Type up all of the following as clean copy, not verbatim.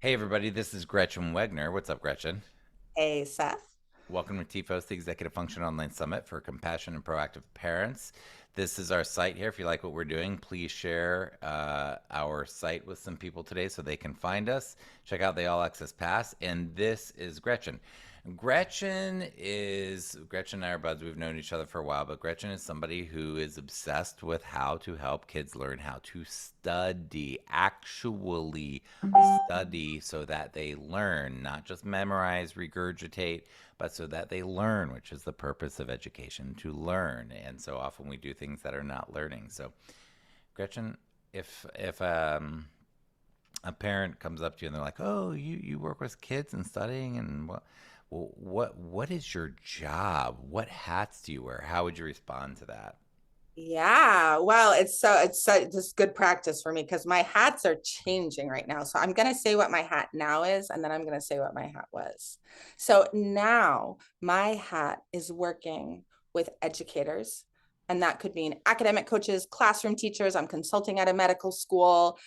Hey everybody, this is Gretchen Wegner. What's up, Gretchen? Hey, Seth. Welcome to TEFOS, the Executive Function Online Summit for Compassion and Proactive Parents. This is our site here. If you like what we're doing, please share our site with some people today so they can find us. Check out the All Access Pass. And this is Gretchen. Gretchen and I are buds. We've known each other for a while, but Gretchen is somebody who is obsessed with how to help kids learn how to study, actually study so that they learn, not just memorize, regurgitate, but so that they learn, which is the purpose of education, to learn. And so often we do things that are not learning. So, Gretchen, if a parent comes up to you and they're like, "Oh, you work with kids and studying, and what is your job? What hats do you wear?" How would you respond to that? Yeah, well, it's just good practice for me because my hats are changing right now. So I'm gonna say what my hat now is, and then I'm gonna say what my hat was. So now my hat is working with educators, and that could mean academic coaches, classroom teachers. I'm consulting at a medical school,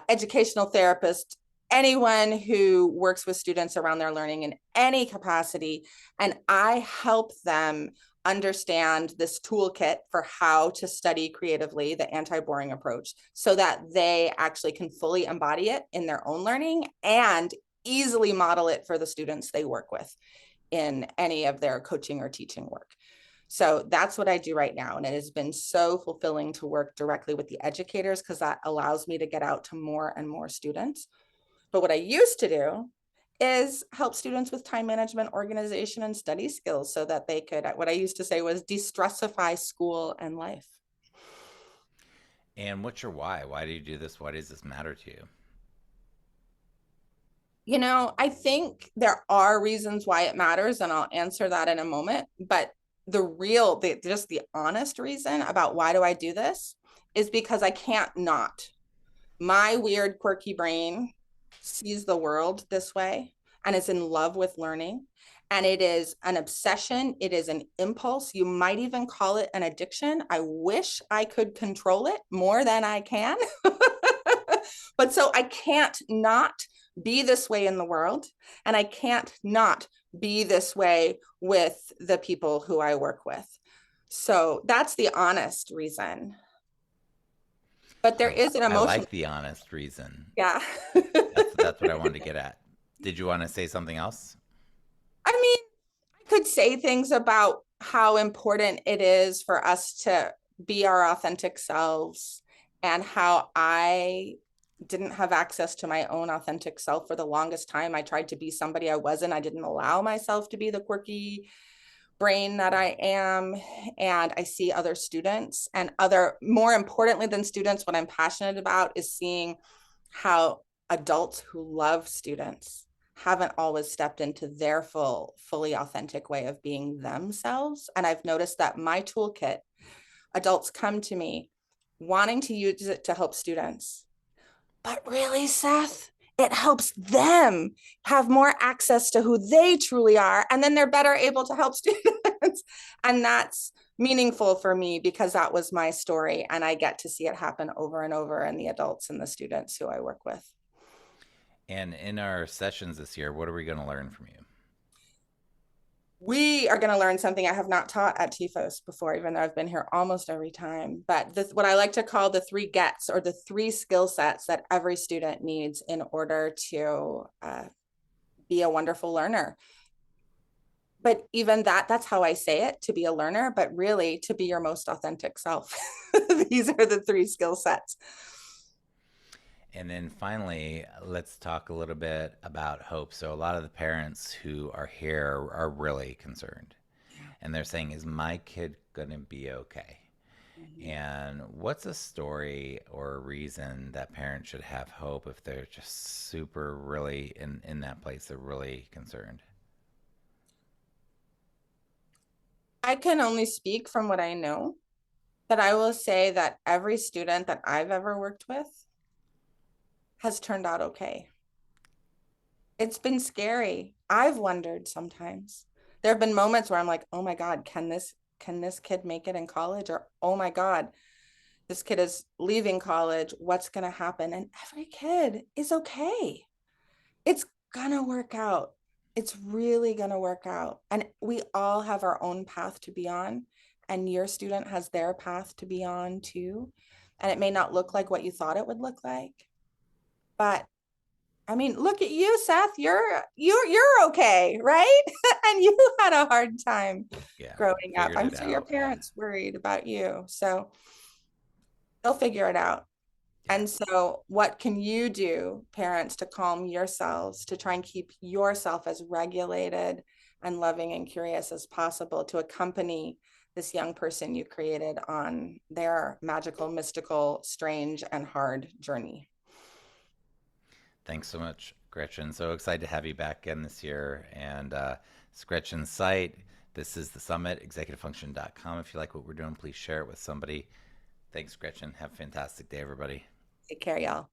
educational therapist, anyone who works with students around their learning in any capacity, and I help them understand this toolkit for how to study creatively, the anti-boring approach, so that they actually can fully embody it in their own learning and easily model it for the students they work with in any of their coaching or teaching work. So that's what I do right now. And it has been so fulfilling to work directly with the educators because that allows me to get out to more and more students. But what I used to do is help students with time management, organization, and study skills so that they could, what I used to say was de-stressify school and life. And what's your why? Why do you do this? Why does this matter to you? I think there are reasons why it matters, and I'll answer that in a moment. But just the honest reason about why do I do this is because I can't not. My weird, quirky brain sees the world this way and is in love with learning. And it is an obsession. It is an impulse. You might even call it an addiction. I wish I could control it more than I can. But so I can't not be this way in the world. And I can't not be this way with the people who I work with. So that's the honest reason. But there I is an I emotion. like the honest reason. Yeah. That's what I wanted to get at. Did you want to say something else? I mean, I could say things about how important it is for us to be our authentic selves and how I didn't have access to my own authentic self for the longest time. I tried to be somebody I wasn't. I didn't allow myself to be the quirky brain that I am. And I see other students and more importantly than students, what I'm passionate about is seeing how adults who love students haven't always stepped into their fully authentic way of being themselves. And I've noticed that my toolkit, adults come to me wanting to use it to help students. But really, Seth, it helps them have more access to who they truly are. And then they're better able to help students. And that's meaningful for me because that was my story. And I get to see it happen over and over in the adults and the students who I work with. And in our sessions this year, what are we going to learn from you? We are going to learn something I have not taught at TEFOS before, even though I've been here almost every time. But what I like to call the three gets, or the three skill sets that every student needs in order to be a wonderful learner. But even that's how I say it, to be a learner, but really to be your most authentic self. These are the three skill sets. And then finally, let's talk a little bit about hope. So, a lot of the parents who are here are really concerned. And they're saying, is my kid going to be okay? Mhm. And what's a story or a reason that parents should have hope if they're just super really in that place? They're really concerned. I can only speak from what I know, but I will say that every student that I've ever worked with has turned out okay. It's been scary. I've wondered sometimes. There have been moments where I'm like, "Oh my God, can this kid make it in college?" Or, "Oh my God, this kid is leaving college. What's going to happen?" And every kid is okay. It's gonna work out. It's really gonna work out. And we all have our own path to be on, and your student has their path to be on too. And it may not look like what you thought it would look like, but I mean, look at you, Seth. You're okay, right? And you had a hard time Yeah, growing up. figured I'm it sure your out. Yeah, parents worried about you. So they'll figure it out. yeah. And so, what can you do, parents, to calm yourselves, to try and keep yourself as regulated and loving and curious as possible to accompany this young person you created on their magical, mystical, strange, and hard journey? Thanks so much, Gretchen. So excited to have you back again this year. And it's Gretchen's site. This is the summit, executivefunction.com. If you like what we're doing, please share it with somebody. Thanks, Gretchen. Have a fantastic day, everybody. Take care, y'all.